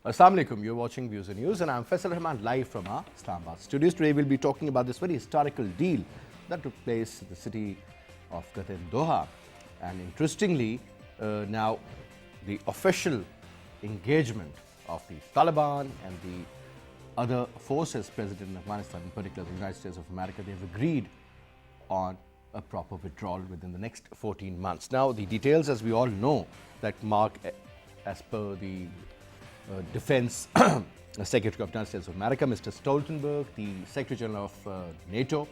Assalamu alaikum, you're watching Views and News and I'm Faisal Rehman live from our Islamabad studios. Today we'll be talking about this very historical deal that took place in the city of Qatar, Doha. And interestingly, now the official engagement of the Taliban and the other forces present in Afghanistan, in particular the United States of America, they've agreed on a proper withdrawal within the next 14 months. Now, the details, as we all know, that mark, as per the Defense Secretary of the United States of America, Mr. Stoltenberg, the Secretary General of NATO,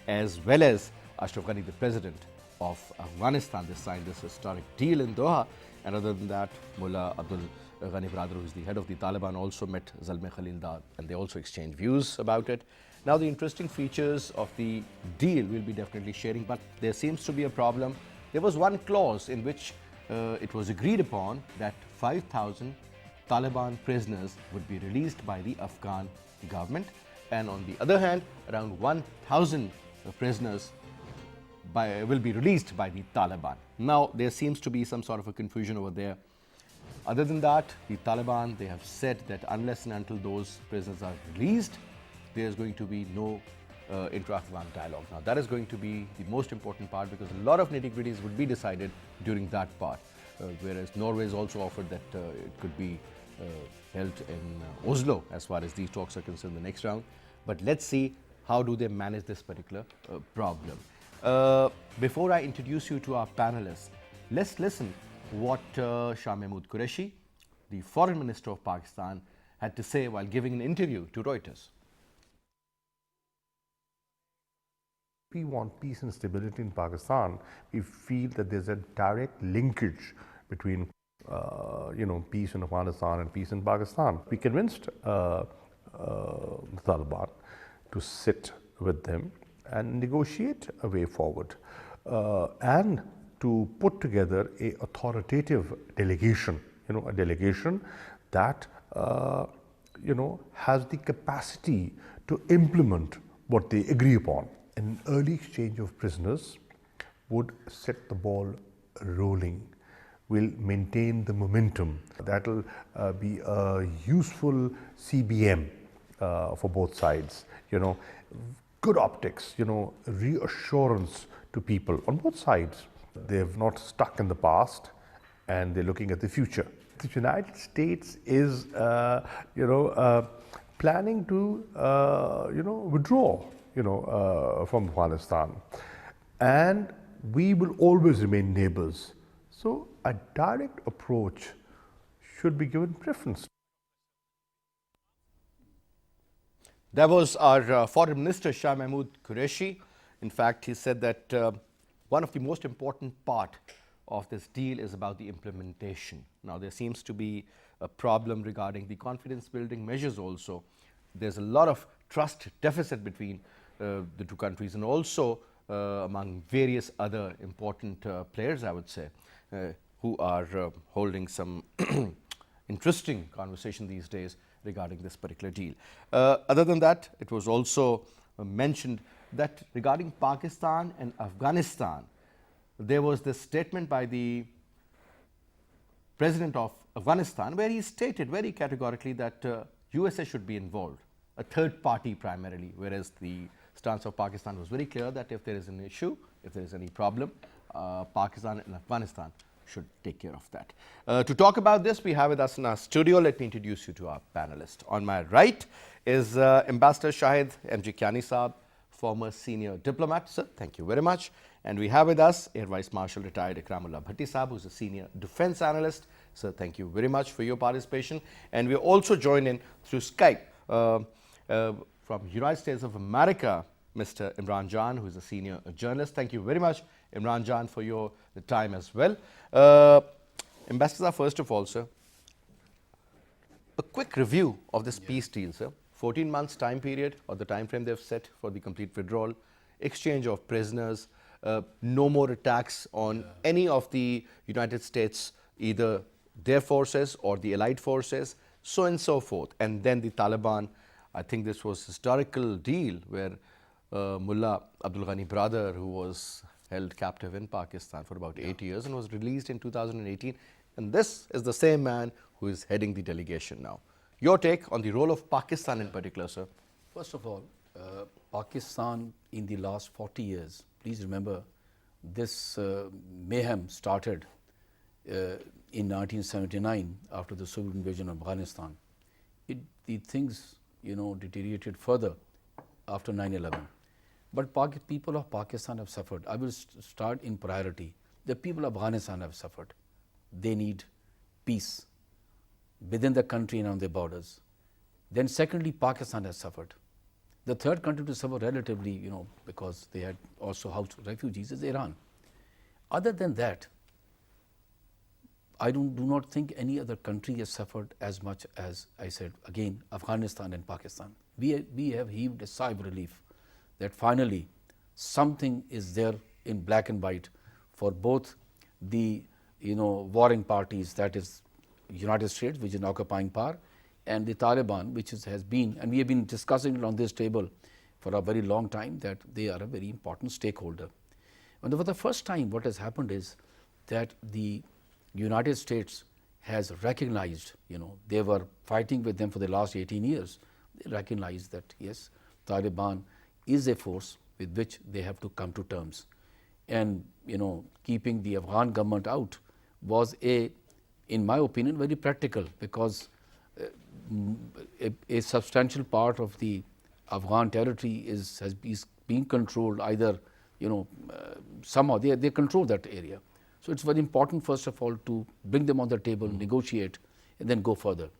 as well as Ashraf Ghani, the President of Afghanistan, they signed this historic deal in Doha. And other than that, Mullah Abdul Ghani brother, who is the head of the Taliban, also met Zalmay Khalildad and they also exchanged views about it. Now, the interesting features of the deal we'll be definitely sharing, but there seems to be a problem. There was one clause in which it was agreed upon that 5,000 Taliban prisoners would be released by the Afghan government, and on the other hand, around 1,000 prisoners will be released by the Taliban. Now, there seems to be some sort of a confusion over there. Other than that, the Taliban, they have said that unless and until those prisoners are released, there is going to be no Intra Afghan dialogue. Now, that is going to be the most important part because a lot of nitty-gritties would be decided during that part. Whereas Norway has also offered that it could be held in Oslo as far as these talks are concerned, the next round. But let's see how do they manage this particular problem. Before I introduce you to our panelists, let's listen what Shah Mahmood Qureshi, the Foreign Minister of Pakistan, had to say while giving an interview to Reuters. We want peace and stability in Pakistan. We feel that there's a direct linkage between peace in Afghanistan and peace in Pakistan. We convinced the Taliban to sit with them and negotiate a way forward and to put together a authoritative delegation, a delegation that has the capacity to implement what they agree upon. An early exchange of prisoners would set the ball rolling, will maintain the momentum. That will be a useful CBM for both sides. Good optics, reassurance to people on both sides. They have not stuck in the past and they're looking at the future. The United States is, planning to, withdraw, from Afghanistan. And we will always remain neighbors. So a direct approach should be given preference. That was our Foreign Minister, Shah Mahmood Qureshi. In fact, he said that one of the most important part of this deal is about the implementation. Now, there seems to be a problem regarding the confidence building measures also. There's a lot of trust deficit between the two countries and also among various other important players, I would say, who are holding some interesting conversation these days regarding this particular deal. Other than that, it was also mentioned that regarding Pakistan and Afghanistan, there was this statement by the President of Afghanistan where he stated very categorically that USA should be involved, a third party primarily, whereas the stance of Pakistan was very clear that if there is an issue, if there is any problem, Pakistan and Afghanistan should take care of that. To talk about this, we have with us in our studio. Let me introduce you to our panelist. On my right is Ambassador Shahid M.G. Kyani Saab, former senior diplomat. Sir, thank you very much. And we have with us Air Vice Marshal retired Ikramullah Bhatti Saab, who is a senior defense analyst. Sir, thank you very much for your participation. And we are also joined in through Skype from United States of America, Mr. Imran Jan, who is a senior journalist. Thank you very much, Imran Jan, for your time as well. Ambassador, first of all, sir, a quick review of this peace deal, sir. 14 months time period or the time frame they've set for the complete withdrawal, exchange of prisoners, no more attacks on any of the United States, either their forces or the allied forces, so and so forth. And then the Taliban, I think this was a historical deal where Mullah Abdul Ghani brother, who was held captive in Pakistan for about 8 years and was released in 2018. And this is the same man who is heading the delegation now. Your take on the role of Pakistan in particular, sir? First of all, Pakistan in the last 40 years, please remember, this mayhem started in 1979 after the Soviet invasion of Afghanistan. The things, deteriorated further after 9/11. But people of Pakistan have suffered. I will start in priority. The people of Afghanistan have suffered. They need peace within the country and on their borders. Then secondly, Pakistan has suffered. The third country to suffer relatively, because they had also housed refugees, is Iran. Other than that, I do not think any other country has suffered as much as, I said, again, Afghanistan and Pakistan. We have heaved a sigh of relief that finally something is there in black and white for both the warring parties, that is United States, which is an occupying power, and the Taliban, which has been, and we have been discussing it on this table for a very long time, that they are a very important stakeholder. And for the first time, what has happened is that the United States has recognized, they were fighting with them for the last 18 years. They recognized that, yes, Taliban is a force with which they have to come to terms. And, keeping the Afghan government out was in my opinion, very practical, because a substantial part of the Afghan territory is being controlled either, somehow they control that area. So it's very important, first of all, to bring them on the table, negotiate, and then go further.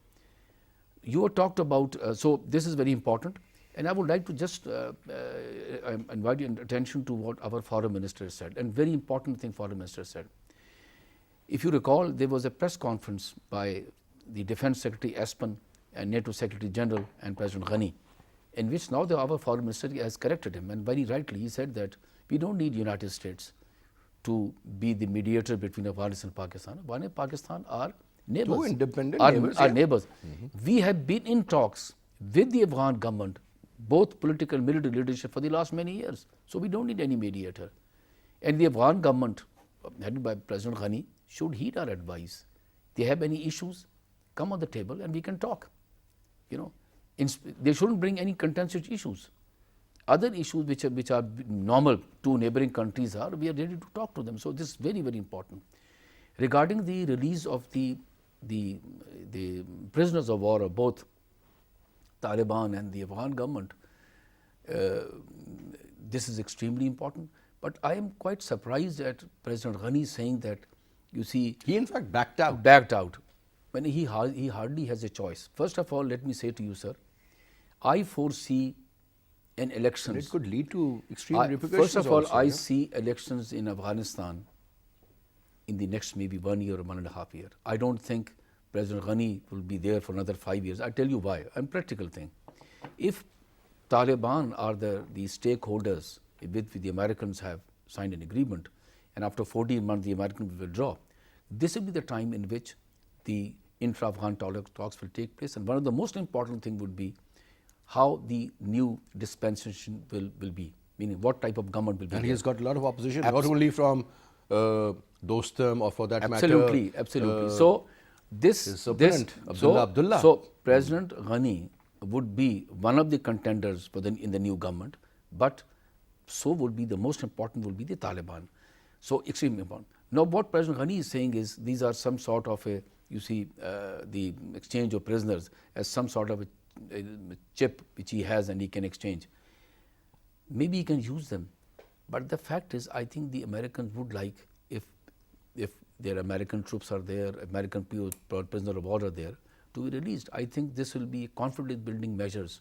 You were talked about, so this is very important, and I would like to just invite your attention to what our foreign minister said, and very important thing foreign minister said. If you recall, there was a press conference by the Defense Secretary Espen and NATO Secretary General and President Ghani, in which now our foreign minister has corrected him, and very rightly he said that we don't need United States to be the mediator between Afghanistan and Pakistan. Afghanistan and Pakistan are neighbors. Two independent neighbors. Are neighbors. We have been in talks with the Afghan government, both political and military leadership, for the last many years. So we don't need any mediator. And the Afghan government, headed by President Ghani, should heed our advice. They have any issues, come on the table and we can talk. They shouldn't bring any contentious issues. Other issues which are normal to neighboring countries we are ready to talk to them. So this is very, very important. Regarding the release of the prisoners of war of both Taliban and the Afghan government, this is extremely important. But I am quite surprised at President Ghani saying that, you see, he in fact backed out. Backed out. When he hardly has a choice. First of all, let me say to you, sir, I foresee an election. It could lead to extreme repercussions. First of all, also, I see elections in Afghanistan in the next maybe 1 year or 1.5 years. I don't think President Ghani will be there for another 5 years. I'll tell you why. A practical thing. If Taliban are the stakeholders with the Americans have signed an agreement, and after 14 months the Americans will withdraw, this will be the time in which the Intra Afghan talks will take place. And one of the most important things would be how the new dispensation will be, meaning what type of government will be. And there. he has got a lot of opposition, not only from Dostum or for that matter. Absolutely. So his opponent, Abdullah. So President Ghani would be one of the contenders in the new government, but so would be the most important would be the Taliban. So extremely important. Now what President Ghani is saying is these are some sort of the exchange of prisoners as some sort of a chip which he has and he can exchange. Maybe he can use them, but the fact is I think the Americans would like if their American troops are there, American prisoner of war are there, to be released. I think this will be confidence building measures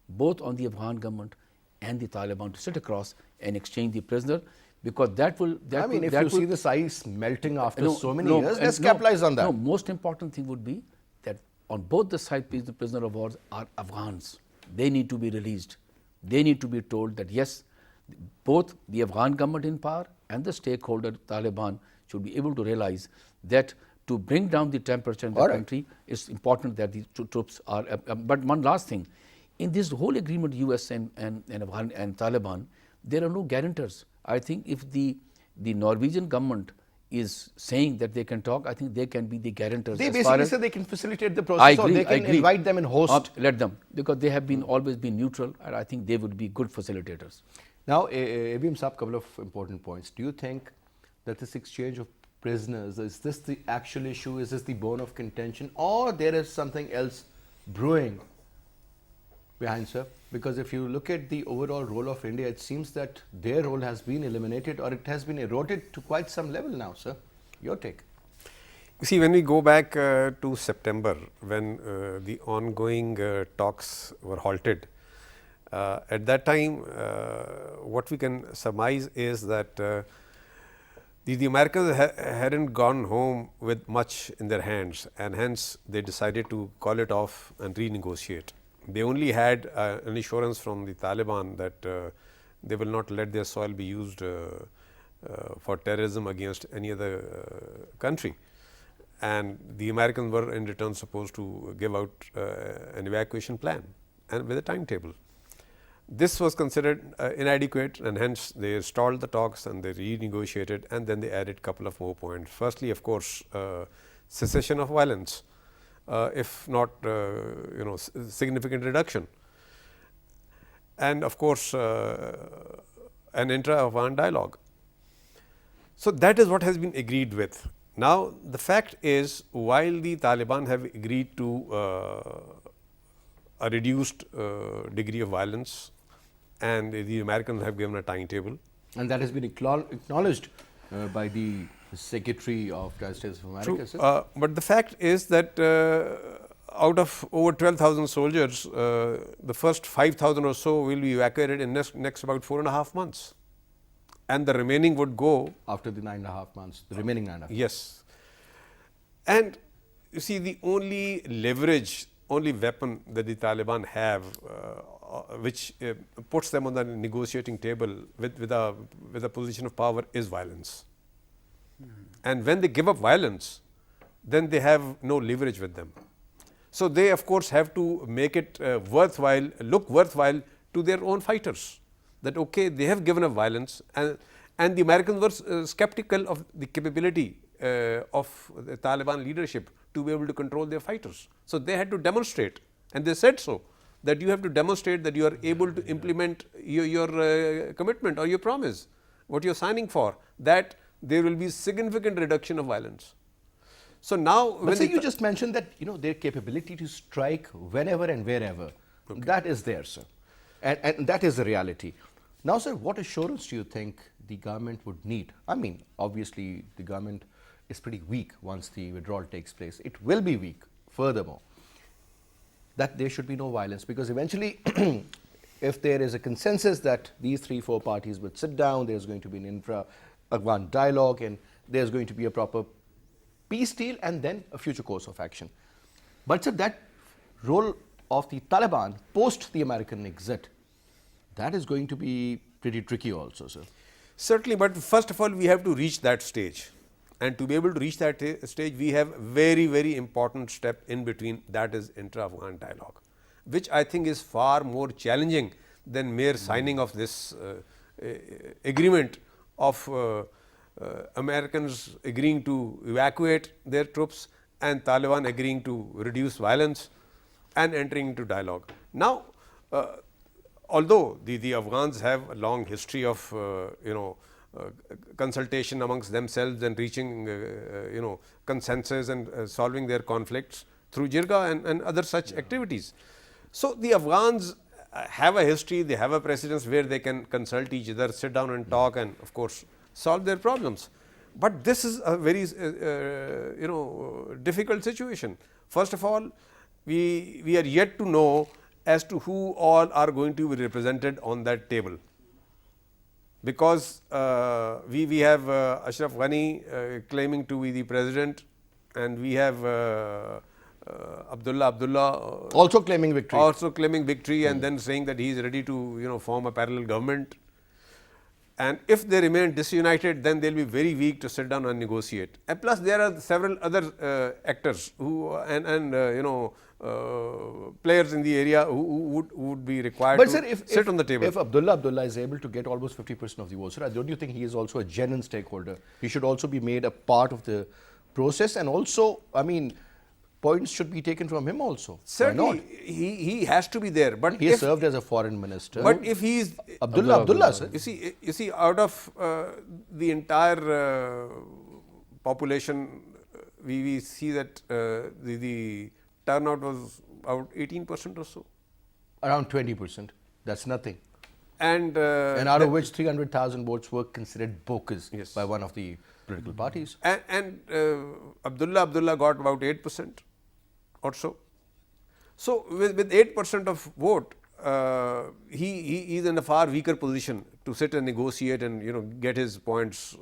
both on the Afghan government and the Taliban to sit across and exchange the prisoner, because that will see this ice melting after so many years, let's capitalize on that. No, most important thing would be that on both the sides, the prisoner of war are Afghans. They need to be released. They need to be told that yes, both the Afghan government in power and the stakeholder Taliban should be able to realize that to bring down the temperature in the country, it's important that the troops are. But one last thing, in this whole agreement, US and Afghan and Taliban, there are no guarantors. I think if the Norwegian government is saying that they can talk, I think they can be the guarantors. They as far basically as say they can facilitate the I process, or agree, they I can agree. invite them and host. Let them, because they have been always been neutral, and I think they would be good facilitators. Now, Abim Saab, couple of important points. Do you think that this exchange of prisoners, is this the actual issue? Is this the bone of contention, or there is something else brewing behind, sir? Because if you look at the overall role of India, it seems that their role has been eliminated, or it has been eroded to quite some level now, sir. Your take. You see, when we go back to September, when the ongoing talks were halted, at that time, what we can surmise is that the Americans hadn't gone home with much in their hands, and hence they decided to call it off and renegotiate. They only had an assurance from the Taliban that they will not let their soil be used for terrorism against any other country. And the Americans were in return supposed to give out an evacuation plan and with a timetable. This was considered inadequate, and hence they stalled the talks and they renegotiated, and then they added a couple of more points. Firstly, of course, cessation of violence, if not significant reduction, and of course an Intra Afghan dialogue. So that is what has been agreed with. Now the fact is, while the Taliban have agreed to a reduced degree of violence, and the Americans have given a timetable, and that has been acknowledged by the Secretary of the United States of America. True. But the fact is that out of over 12,000 soldiers, the first 5,000 or so will be evacuated in next about 4.5 months, and the remaining would go after the 9.5 months, the remaining 9.5 months. Yes. And you see, the only leverage, only weapon that the Taliban have, which puts them on the negotiating table with a position of power, is violence. And when they give up violence, then they have no leverage with them. So they of course have to make it worthwhile, look worthwhile to their own fighters, that okay, they have given up violence, and the Americans were skeptical of the capability of the Taliban leadership to be able to control their fighters. So they had to demonstrate, and they said so, that you have to demonstrate that you are able to implement your commitment or your promise, what you are signing for, that there will be significant reduction of violence. So now, but you just mentioned that their capability to strike whenever and wherever, that is there, sir, and that is the reality. Now, sir, what assurance do you think the government would need? I mean, obviously, the government is pretty weak once the withdrawal takes place. It will be weak, furthermore, that there should be no violence, because eventually, if there is a consensus that these 3-4 parties would sit down, there's going to be an intra-Afghan dialogue, and there's going to be a proper peace deal, and then a future course of action. But sir, that role of the Taliban post the American exit, that is going to be pretty tricky also, sir. Certainly, but first of all, we have to reach that stage, and to be able to reach that stage, we have very, very important step in between, that is intra-Afghan dialogue, which I think is far more challenging than mere signing of this agreement of Americans agreeing to evacuate their troops and Taliban agreeing to reduce violence and entering into dialogue. Now, although the Afghans have a long history of consultation amongst themselves and reaching consensus and solving their conflicts through jirga and other such activities. So the Afghans have a history, they have a precedence where they can consult each other, sit down and talk, and of course solve their problems. But this is a very difficult situation. First of all, we are yet to know as to who all are going to be represented on that table, because we have Ashraf Ghani claiming to be the president, and we have Abdullah also claiming victory, and then saying that he is ready to form a parallel government. And if they remain disunited, then they'll be very weak to sit down and negotiate. And plus, there are several other actors who players in the area who would be required But to sir, sit on the table. If Abdullah is able to get almost 50% of the votes, sir, don't you think he is also a genuine stakeholder? He should also be made a part of the process, and also, I mean, points should be taken from him also. Certainly, Why not? he has to be there. But He served as a foreign minister. But if he is Abdullah, sir. you see, out of the entire population, we see that the turnout was about 18% or so, Around 20%. That's nothing. and And out of which 300,000 votes were considered bogus Yes. by one of the political parties. and Abdullah got about 8% or so. So with 8% of vote, he is in a far weaker position to sit and negotiate and get his points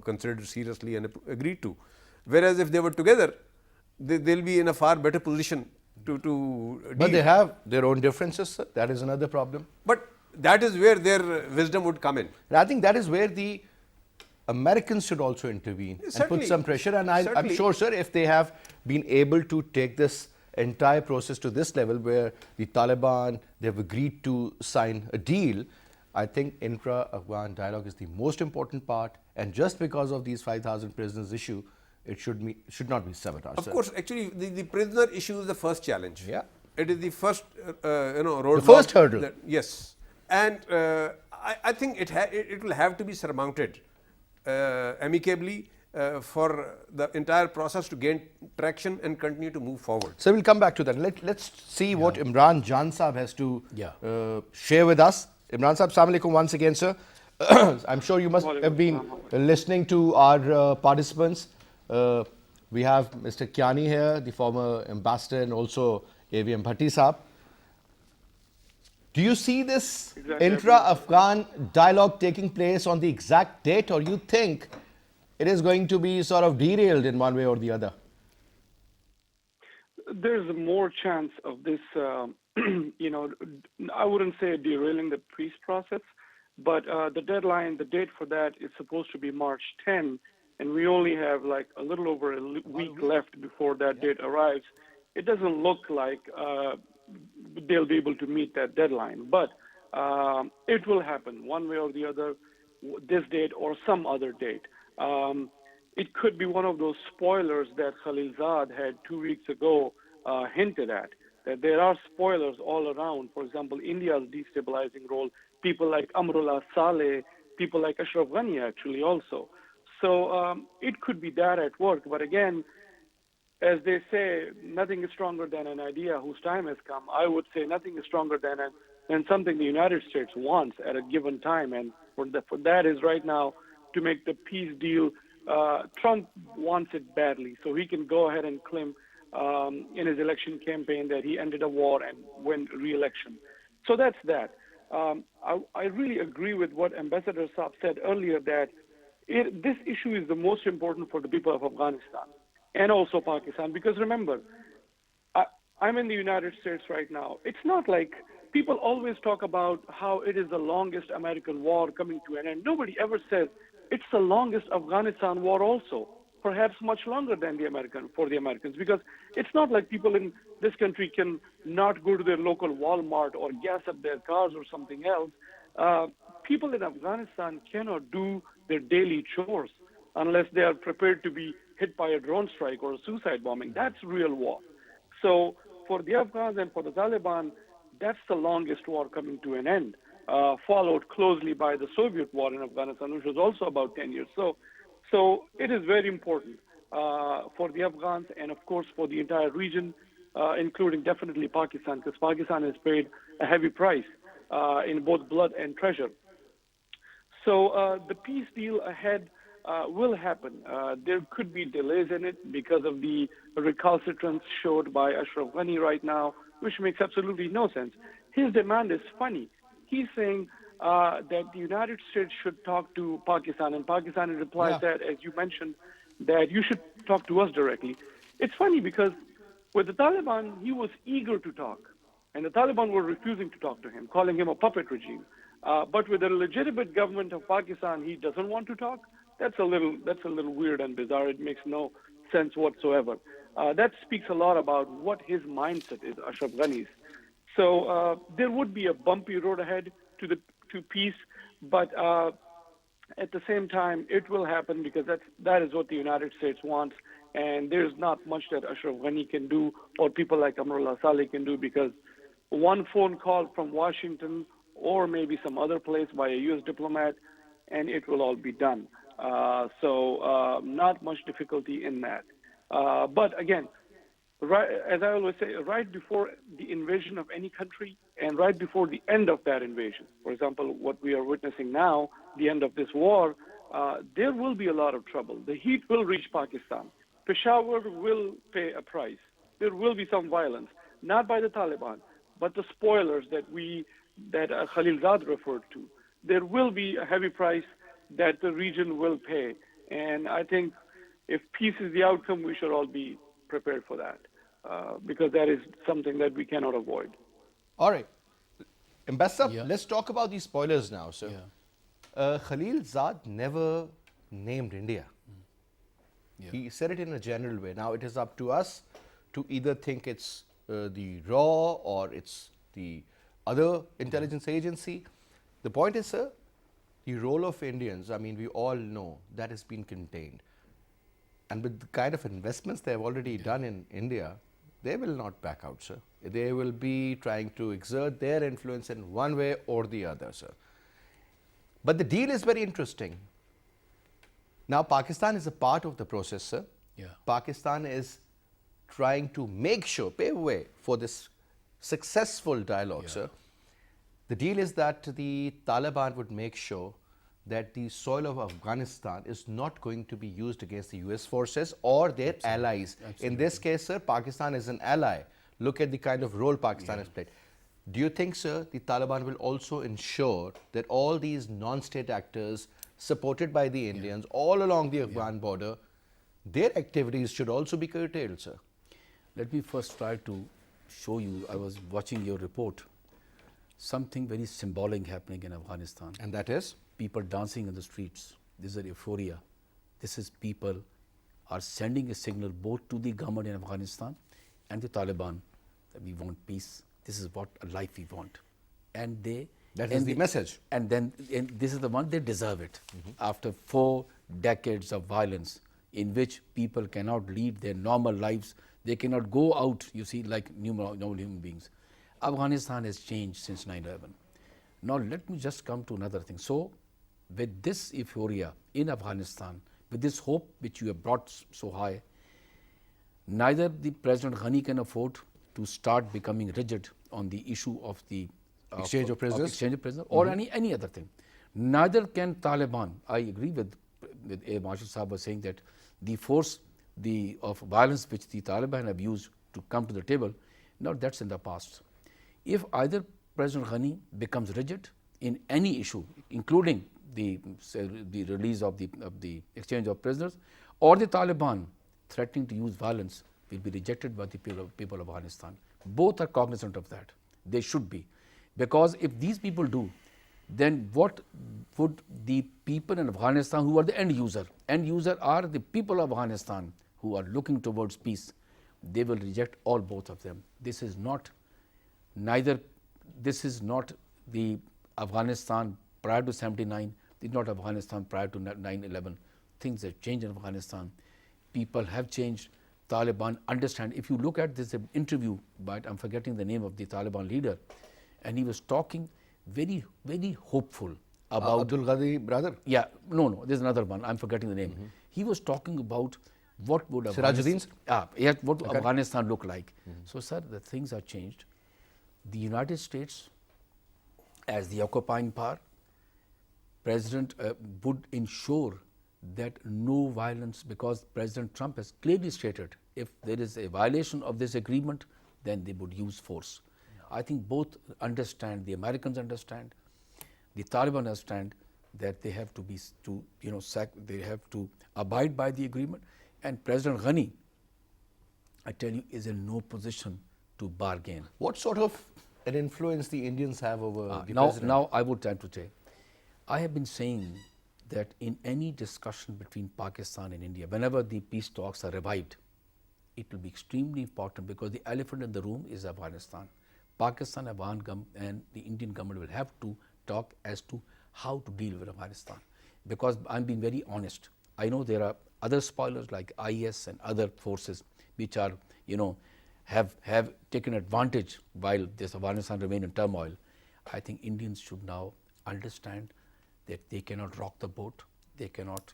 considered seriously and agreed to. Whereas if they were together, they'll be in a far better position to But deal. they have their own differences, sir. That is another problem. But that is where their wisdom would come in. And I think that is where the Americans should also intervene and Certainly. put some pressure. And I'm Certainly. sure, sir, if they have been able to take this entire process to this level where the Taliban, they've agreed to sign a deal, I think Intra Afghan dialogue is the most important part. And just because of these 5,000 prisoners issue, it should not be sabotaged. Of sir. course, actually, the prisoner issue is the first challenge. Yeah. It is the first, roadblock. first hurdle. Yes. And I think it will have to be surmounted amicably for the entire process to gain traction and continue to move forward. So we'll come back to that. Let's see what Imran Jan Saab has to share with us. Imran Saab, Assalamu alaikum once again, sir. I'm sure you must have been listening to our participants. We have Mr. Kiani here, the former ambassador, and also AVM Bhatti Saab. Do you see this intra-Afghan dialogue taking place on the exact date, or you think it is going to be sort of derailed in one way or the other? There's more chance of this, I wouldn't say derailing the peace process, but the deadline, the date for that is supposed to be March 10, and we only have like a little over a week left before that date arrives. It doesn't look like they'll be able to meet that deadline, but it will happen one way or the other, this date or some other date. It could be one of those spoilers that Khalilzad had 2 weeks ago hinted at, that there are spoilers all around. For example, India's destabilizing role, people like Amrullah Saleh, people like Ashraf Ghani actually also. So it could be that at work, but again, as they say, nothing is stronger than an idea whose time has come. I would say nothing is stronger than something the United States wants at a given time, and for that is right now to make the peace deal. Trump wants it badly, so he can go ahead and claim in his election campaign that he ended a war and win re-election. So that's that. I really agree with what Ambassador Saab said earlier, that this issue is the most important for the people of Afghanistan and also Pakistan, because remember, I'm in the United States right now. It's not like people always talk about how it is the longest American war coming to an end. Nobody ever says it's the longest Afghanistan war also, perhaps much longer than for the Americans, because it's not like people in this country can not go to their local Walmart or gas up their cars or something else. People in Afghanistan cannot do their daily chores unless they are prepared to be hit by a drone strike or a suicide bombing. That's real war. So for the Afghans and for the Taliban, that's the longest war coming to an end, followed closely by the Soviet war in Afghanistan, which was also about 10 years. So it is very important for the Afghans and, of course, for the entire region, including definitely Pakistan, because Pakistan has paid a heavy price in both blood and treasure. So the peace deal ahead will happen. There could be delays in it because of the recalcitrance showed by Ashraf Ghani right now, which makes absolutely no sense. His demand is funny. He's saying that the United States should talk to Pakistan, and Pakistan replies that, as you mentioned, that you should talk to us directly. It's funny because with the Taliban, he was eager to talk, and the Taliban were refusing to talk to him, calling him a puppet regime. But with the legitimate government of Pakistan, he doesn't want to talk. That's a little weird and bizarre. It makes no sense whatsoever. That speaks a lot about what his mindset is, Ashraf Ghani's. So there would be a bumpy road ahead to peace, but at the same time, it will happen because that is what the United States wants, and there's not much that Ashraf Ghani can do or people like Amrullah Saleh can do, because one phone call from Washington or maybe some other place by a U.S. diplomat, and it will all be done. So not much difficulty in that. But again, right, as I always say, right before the invasion of any country and right before the end of that invasion, for example, what we are witnessing now, the end of this war, there will be a lot of trouble. The heat will reach Pakistan. Peshawar will pay a price. There will be some violence, not by the Taliban, but the spoilers that Khalilzad referred to. There will be a heavy price that the region will pay. And I think if peace is the outcome, we should all be prepared for that, because that is something that we cannot avoid. All right. Ambassador, Yeah. let's talk about these spoilers now, sir. Yeah. Khalilzad never named India. Yeah. He said it in a general way. Now it is up to us to either think it's the RAW or it's the other intelligence agency. The point is, sir, the role of Indians, I mean, we all know that has been contained. And with the kind of investments they have already done in India, they will not back out, sir. They will be trying to exert their influence in one way or the other, sir. But the deal is very interesting. Now, Pakistan is a part of the process, sir. Yeah. Pakistan is trying to make sure, pave way for this successful dialogue, sir. The deal is that the Taliban would make sure that the soil of Afghanistan is not going to be used against the US forces or their allies. In this case, sir, Pakistan is an ally. Look at the kind of role Pakistan has played. Do you think, sir, the Taliban will also ensure that all these non-state actors supported by the Indians all along the Afghan border, their activities should also be curtailed, sir? Let me first try to show you, I was watching your report, something very symbolic happening in Afghanistan. And that is? People dancing in the streets. This is euphoria. This is people are sending a signal both to the government in Afghanistan and the Taliban that we want peace. This is what a life we want. And That is the message. And then this is the one, they deserve it. After 4 decades of violence in which people cannot lead their normal lives, they cannot go out, you see, like normal human beings. Afghanistan has changed since 9/11. Now let me just come to another thing. So with this euphoria in Afghanistan, with this hope which you have brought so high, neither the President Ghani can afford to start becoming rigid on the issue of the Exchange of prisoners? exchange of prisoners or any other thing. Neither can Taliban. I agree with Air Marshal Saab was saying that the force of violence which the Taliban have used to come to the table, now that's in the past. If either President Ghani becomes rigid in any issue, including the release of the exchange of prisoners, or the Taliban threatening to use violence, will be rejected by the people of Afghanistan. Both are cognizant of that. They should be. Because if these people do, then what would the people in Afghanistan who are the end user are the people of Afghanistan who are looking towards peace, they will reject both of them. This is not the Afghanistan prior to 79, this is not Afghanistan prior to 9/11. Things have changed in Afghanistan. People have changed. Taliban understand. If you look at this interview, but I'm forgetting the name of the Taliban leader, and he was talking very, very hopeful about Abdul Ghani brother? Yeah, no, there's another one. I'm forgetting the name. He was talking about what would Sirajuddin's? what would Afghanistan look like. So, sir, the things are changed. The United States, as the occupying power, President would ensure that no violence, because President Trump has clearly stated if there is a violation of this agreement, then they would use force. I think both understand, the Americans understand, the Taliban understand that they have to they have to abide by the agreement, and President Ghani, I tell you, is in no position to bargain. What sort of an influence the Indians have over the now, president? now I would tend to say, I have been saying that in any discussion between Pakistan and India, whenever the peace talks are revived, it will be extremely important because the elephant in the room is Afghanistan. Pakistan, Afghan and the Indian government will have to talk as to how to deal with Afghanistan. Because I'm being very honest, I know there are other spoilers like IS and other forces which are, have taken advantage while this Afghanistan remain in turmoil. I think Indians should now understand that they cannot rock the boat, they cannot,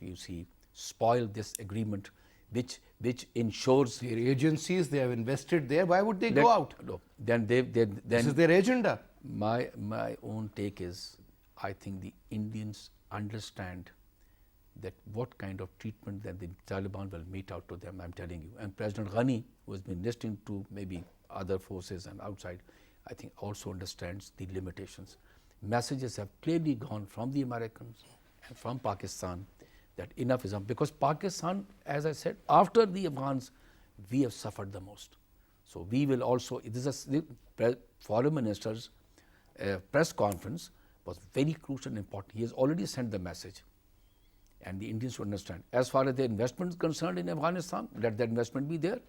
spoil this agreement which ensures Their agencies, they have invested there. Why would they go out? No, then This is their agenda. my own take is, I think the Indians understand that what kind of treatment that the Taliban will mete out to them, I'm telling you. And President Ghani, who has been listening to maybe other forces and outside, I think also understands the limitations. Messages have clearly gone from the Americans and from Pakistan that enough is enough. Because Pakistan, as I said, after the Afghans, we have suffered the most. So we will also, this is the foreign minister's press conference was very crucial and important. He has already sent the message. And the Indians should understand. As far as the investment is concerned in Afghanistan, let that investment be there.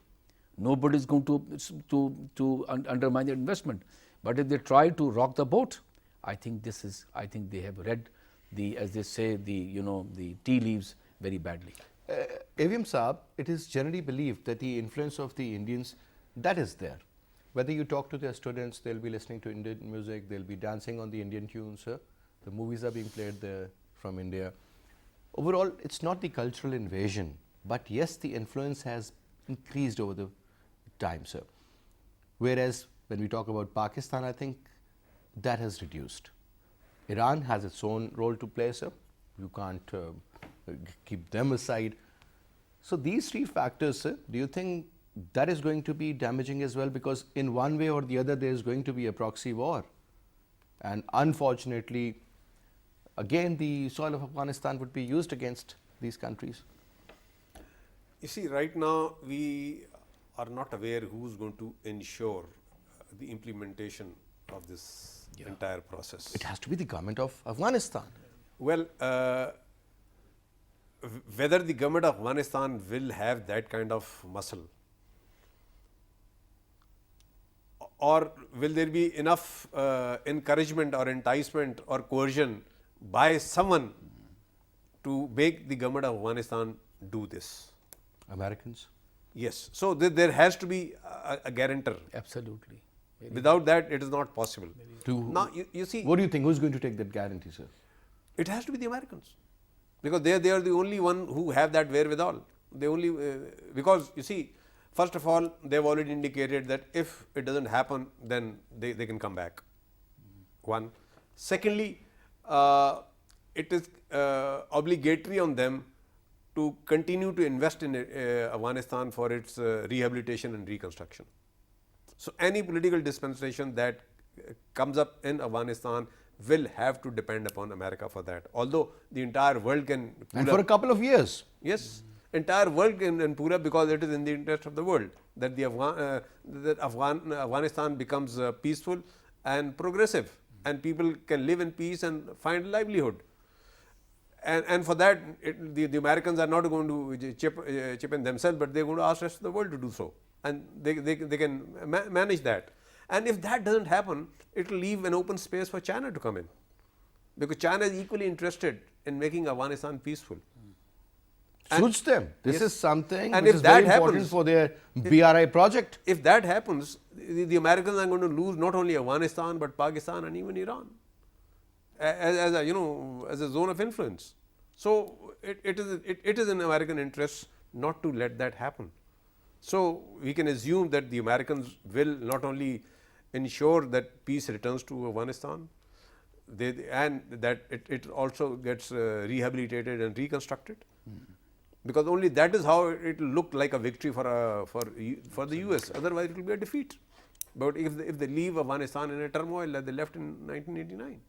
Nobody is going to undermine the investment. But if they try to rock the boat, I think they have read the, as they say, the tea leaves very badly. AVM Saab, it is generally believed that the influence of the Indians, that is there. Whether you talk to their students, they'll be listening to Indian music, they'll be dancing on the Indian tunes, the movies are being played there from India. Overall, it's not the cultural invasion, but yes, the influence has increased over the time, sir. Whereas when we talk about Pakistan, I think that has reduced. Iran has its own role to play, sir. You can't keep them aside. So these three factors, sir, do you think that is going to be damaging as well? Because in one way or the other, there is going to be a proxy war. And unfortunately, again, the soil of Afghanistan would be used against these countries. You see, right now we are not aware who's going to ensure the implementation of this entire process. It has to be the government of Afghanistan. Well, whether the government of Afghanistan will have that kind of muscle, or will there be enough encouragement or enticement or coercion by someone to make the government of Afghanistan do this? Americans? Yes. So there has to be a guarantor. Absolutely. Without that, it is not possible. Now, you see, what do you think? Who's going to take that guarantee, sir? it has to be the Americans, because they are the only one who have that wherewithal. They only because you see, first of all, they have already indicated that if it doesn't happen, then they can come back. One. Secondly, it is obligatory on them to continue to invest in Afghanistan for its rehabilitation and reconstruction. So any political dispensation that comes up in Afghanistan will have to depend upon America for that. Although the entire world can And for a couple of years. Yes, entire world can pull up, because it is in the interest of the world that Afghanistan becomes peaceful and progressive, and people can live in peace and find livelihood. And for that, the Americans are not going to chip in themselves, but they are going to ask the rest of the world to do so, and they can manage that. And if that doesn't happen, it will leave an open space for China to come in, because China is equally interested in making Afghanistan peaceful. Suits them. This Yes. is something And which if is that very important happens- for their BRI project. If that happens, the Americans are going to lose not only Afghanistan but Pakistan and even Iran as a zone of influence. So it is in American interest not to let that happen. So we can assume that the Americans will not only ensure that peace returns to Afghanistan, and that it also gets rehabilitated and reconstructed. Because only that is how it will look like a victory for the US. Otherwise, it will be a defeat. But if they leave Afghanistan in a turmoil like they left in 1989,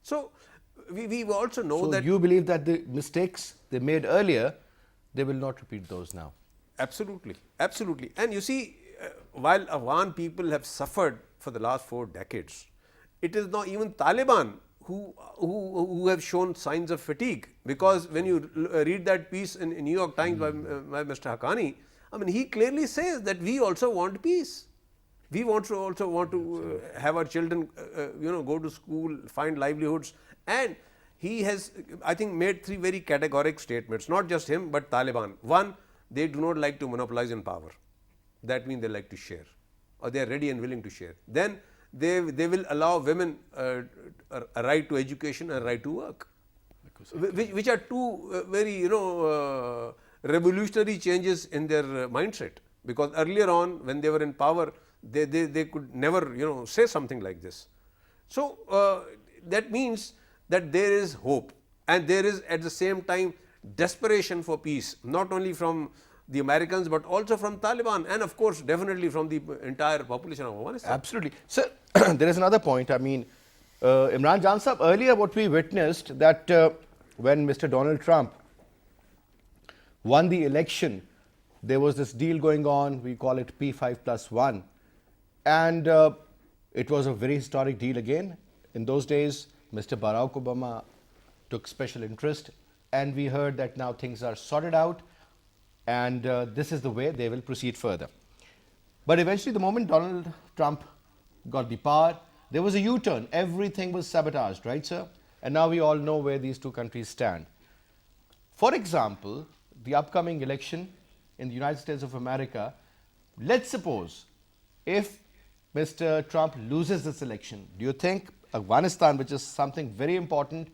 so we also know So that you believe that the mistakes they made earlier, they will not repeat those now. absolutely, absolutely. And you see, while Afghan people have suffered for the last 4 decades. It is not even Taliban who have shown signs of fatigue, because when you read that piece in New York Times by Mr. Haqqani, I mean, he clearly says that we also want peace. We also want to have our children, go to school, find livelihoods, and he has, I think, made 3 very categoric statements. Not just him, but Taliban. One, they do not like to monopolize in power. That means they like to share, or they are ready and willing to share. Then they will allow women a right to education and right to work, which are 2 very revolutionary changes in their mindset. Because earlier on, when they were in power, they could never say something like this. So that means that there is hope, and there is at the same time desperation for peace, not only from the Americans but also from Taliban, and of course definitely from the entire population of Afghanistan. Absolutely. So there is another point. I mean, Imran Jan Sahab, earlier what we witnessed that when Mr. Donald Trump won the election, there was this deal going on, we call it P5+1, and it was a very historic deal again. In those days, Mr. Barack Obama took special interest, and we heard that now things are sorted out, and this is the way they will proceed further. But eventually, the moment Donald Trump got the power, there was a U-turn. Everything was sabotaged, right, sir? And now we all know where these 2 countries stand. For example, the upcoming election in the United States of America, let's suppose if Mr. Trump loses this election, do you think Afghanistan, which is something very important,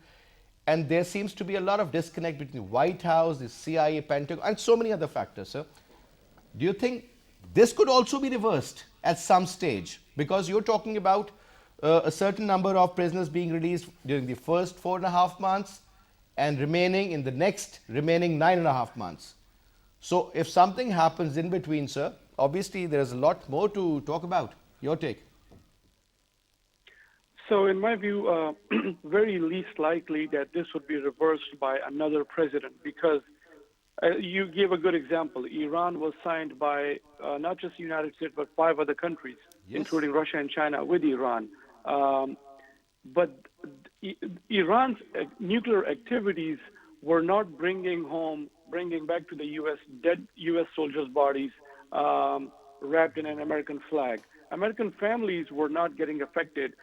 and there seems to be a lot of disconnect between the White House, the CIA, Pentagon, and so many other factors, sir. Do you think this could also be reversed at some stage? Because you're talking about a certain number of prisoners being released during the first 4.5 months and remaining in the next remaining 9.5 months. So if something happens in between, sir, obviously there is a lot more to talk about. Your take. So in my view, very least likely that this would be reversed by another president, because you gave a good example. Iran was signed by not just the United States, but 5 other countries, yes, including Russia and China, with Iran. But Iran's nuclear activities were not bringing back to the U.S. dead U.S. soldiers' bodies wrapped in an American flag. American families were not getting affected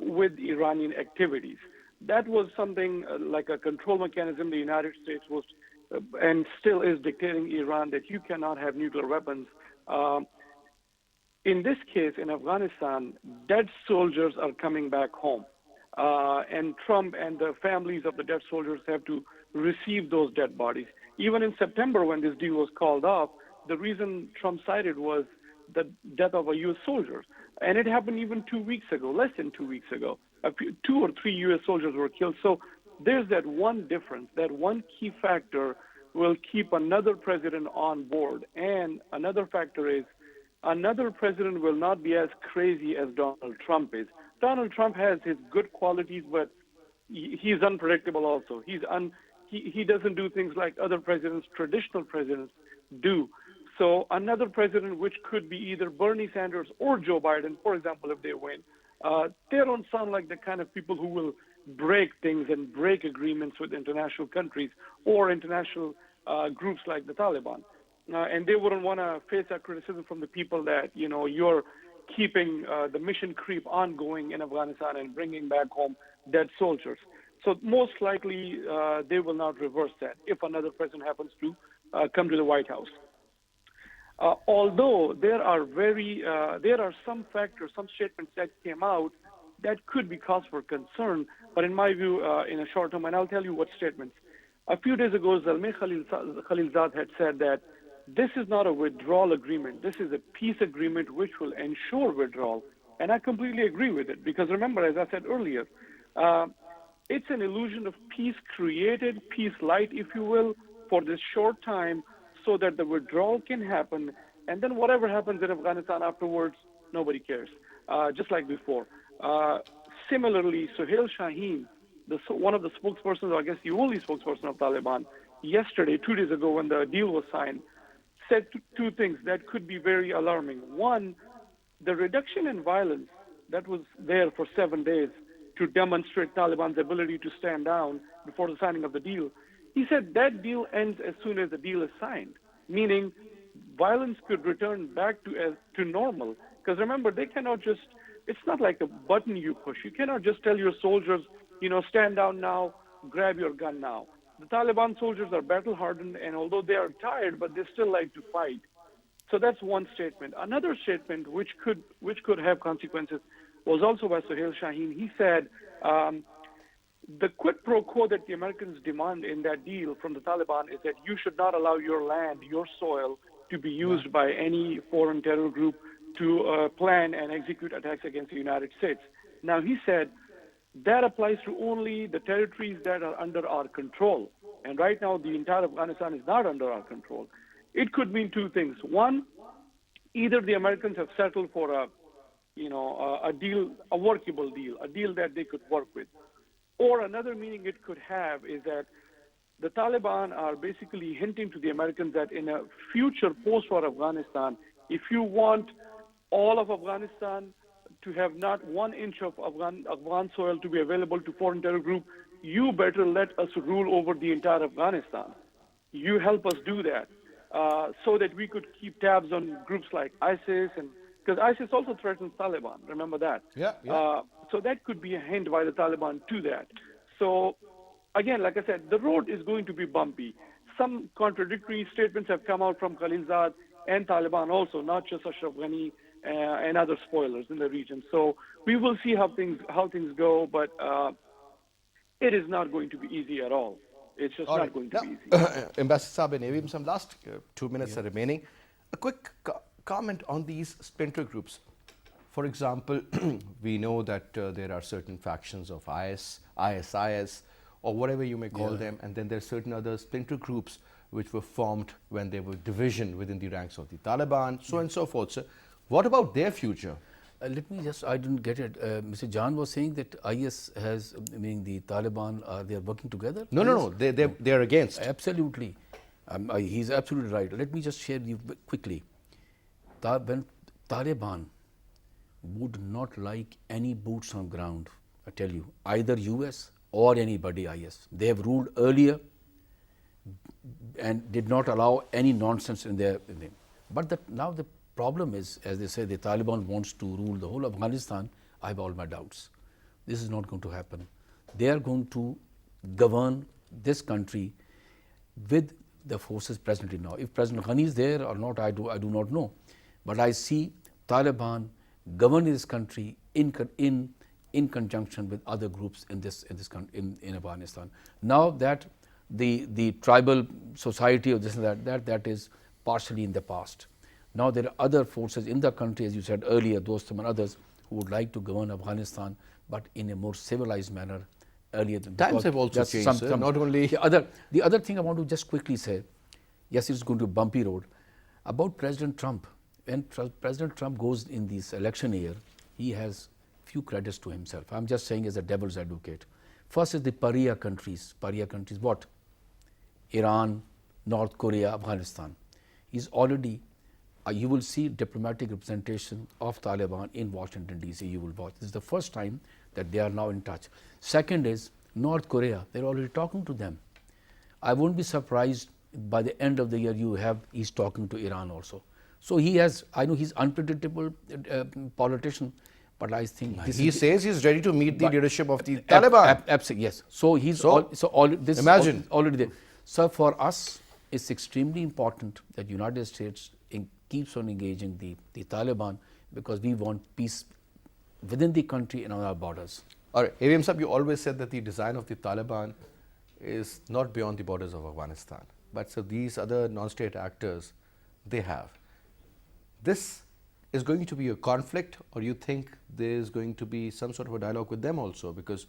with Iranian activities. That was something like a control mechanism. The United States was and still is dictating Iran that you cannot have nuclear weapons. In this case, in Afghanistan, dead soldiers are coming back home. And Trump and the families of the dead soldiers have to receive those dead bodies. Even in September, when this deal was called off, the reason Trump cited was the death of a U.S. soldier. And it happened even 2 weeks ago, less than 2 weeks ago. 2 or 3 U.S. soldiers were killed. So there's that one difference. That one key factor will keep another president on board. And another factor is another president will not be as crazy as Donald Trump is. Donald Trump has his good qualities, but he's unpredictable also. He doesn't do things like other presidents, traditional presidents, do. So another president, which could be either Bernie Sanders or Joe Biden, for example, if they win, they don't sound like the kind of people who will break things and break agreements with international countries or international groups like the Taliban. And they wouldn't want to face that criticism from the people that, you're keeping the mission creep ongoing in Afghanistan and bringing back home dead soldiers. So most likely they will not reverse that if another president happens to come to the White House. Although there are some factors, some statements that came out that could be cause for concern, but in my view, in a short term, and I'll tell you what statements. A few days ago, Zalmay Khalilzad had said that this is not a withdrawal agreement. This is a peace agreement which will ensure withdrawal. And I completely agree with it, because remember, as I said earlier, it's an illusion of peace created, peace light, if you will, for this short time, so that the withdrawal can happen, and then whatever happens in Afghanistan afterwards, nobody cares, just like before. Similarly, Suhail Shaheen, one of the spokespersons, or I guess the only spokesperson of Taliban, yesterday, 2 days ago when the deal was signed, said 2 things that could be very alarming. One, the reduction in violence that was there for 7 days to demonstrate Taliban's ability to stand down before the signing of the deal, he said that deal ends as soon as the deal is signed, meaning violence could return back to normal. Because remember, they cannot just, it's not like a button you push. You cannot just tell your soldiers, stand down now, grab your gun now. The Taliban soldiers are battle hardened, and although they are tired, but they still like to fight. So that's one statement. Another statement which could have consequences was also by Suhail Shaheen. He said the quid pro quo that the Americans demand in that deal from the Taliban is that you should not allow your land, your soil, to be used by any foreign terror group to plan and execute attacks against the United States. Now, he said that applies to only the territories that are under our control. And right now, the entire Afghanistan is not under our control. It could mean two things. One, either the Americans have settled for a deal, a workable deal, a deal that they could work with. Or another meaning it could have is that the Taliban are basically hinting to the Americans that in a future post-war Afghanistan, if you want all of Afghanistan to have not 1 inch of Afghan soil to be available to foreign terror group, you better let us rule over the entire Afghanistan. You help us do that so that we could keep tabs on groups like ISIS, and because ISIS also threatens Taliban, remember that. So that could be a hint by the Taliban to that. So again, like I said, the road is going to be bumpy. Some contradictory statements have come out from Khalilzad and Taliban also, not just Ashraf Ghani and other spoilers in the region. So we will see how things go, but it is not going to be easy at all. It's just not going to be easy. Ambassador Saab and Avim, some last 2 minutes are remaining. A quick comment on these splinter groups. For example, we know that there are certain factions of ISIS, or whatever you may call them, and then there are certain other splinter groups which were formed when there was division within the ranks of the Taliban, so and so forth. So what about their future? Let me just, I didn't get it. Mr. Jan was saying that IS has, the Taliban, they are working together? No, they are against. Absolutely. He's absolutely right. Let me just share with you quickly. When Taliban would not like any boots on ground, I tell you, either US or anybody IS. They have ruled earlier and did not allow any nonsense in their name. But now the problem is, as they say, the Taliban wants to rule the whole of Afghanistan. I have all my doubts. This is not going to happen. They are going to govern this country with the forces presently now. If President Ghani is there or not, I do not know. But I see Taliban governing this country in conjunction with other groups in Afghanistan. Now that the tribal society of this and that is partially in the past. Now there are other forces in the country, as you said earlier, Dostum and others, who would like to govern Afghanistan, but in a more civilized manner. Earlier, times have also changed. Not only the other thing I want to just quickly say, yes, it's going to be a bumpy road. About President Trump, when President Trump goes in this election year, he has few credits to himself. I'm just saying as a devil's advocate. First is the Pariah countries. Pariah countries, what? Iran, North Korea, Afghanistan. He's already, you will see diplomatic representation of Taliban in Washington DC. You will watch. This is the first time that they are now in touch. Second is North Korea. They're already talking to them. I won't be surprised by the end of the year he's talking to Iran also. So he has, I know he's unpredictable politician, but I think he says he's ready to meet the leadership of the Taliban. Absolutely, yes. So he's this imagine is already there. So for us, it's extremely important that United States keeps on engaging the Taliban, because we want peace within the country and on our borders. All right, Avim Sahib, you always said that the design of the Taliban is not beyond the borders of Afghanistan, but so these other non-state actors, they have. This is going to be a conflict, or you think there is going to be some sort of a dialogue with them also, because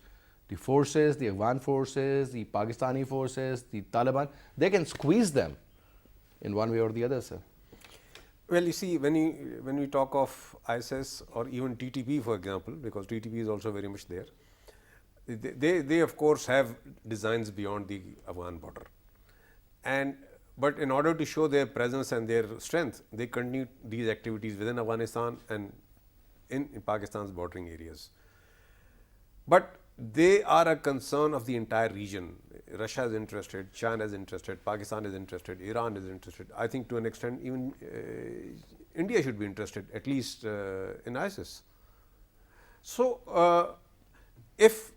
the forces, the Afghan forces, the Pakistani forces, the Taliban, they can squeeze them in one way or the other, sir. Well, you see, when we talk of ISIS or even TTP, for example, because TTP is also very much there, they of course have designs beyond the Afghan border, but in order to show their presence and their strength, they continue these activities within Afghanistan and in Pakistan's bordering areas. But they are a concern of the entire region. Russia is interested, China is interested, Pakistan is interested, Iran is interested. I think to an extent even India should be interested, at least in ISIS. So, if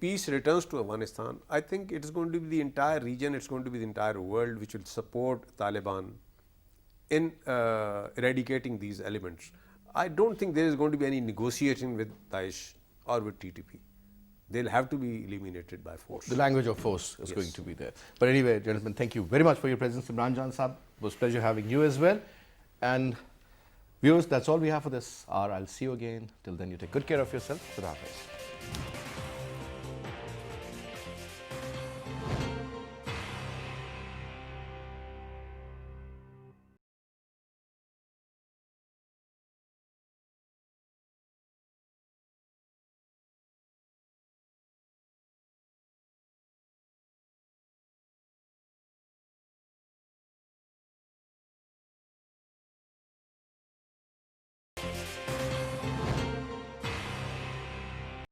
peace returns to Afghanistan, I think it is going to be the entire region, it is going to be the entire world which will support Taliban in eradicating these elements. I don't think there is going to be any negotiation with Daesh or with TTP. They'll have to be eliminated by force. The language of force is going to be there. But anyway, gentlemen, thank you very much for your presence. Imran Jan Saab, it was a pleasure having you as well. And viewers, that's all we have for this hour. I'll see you again. Till then, you take good care of yourself. Khuda Hafiz.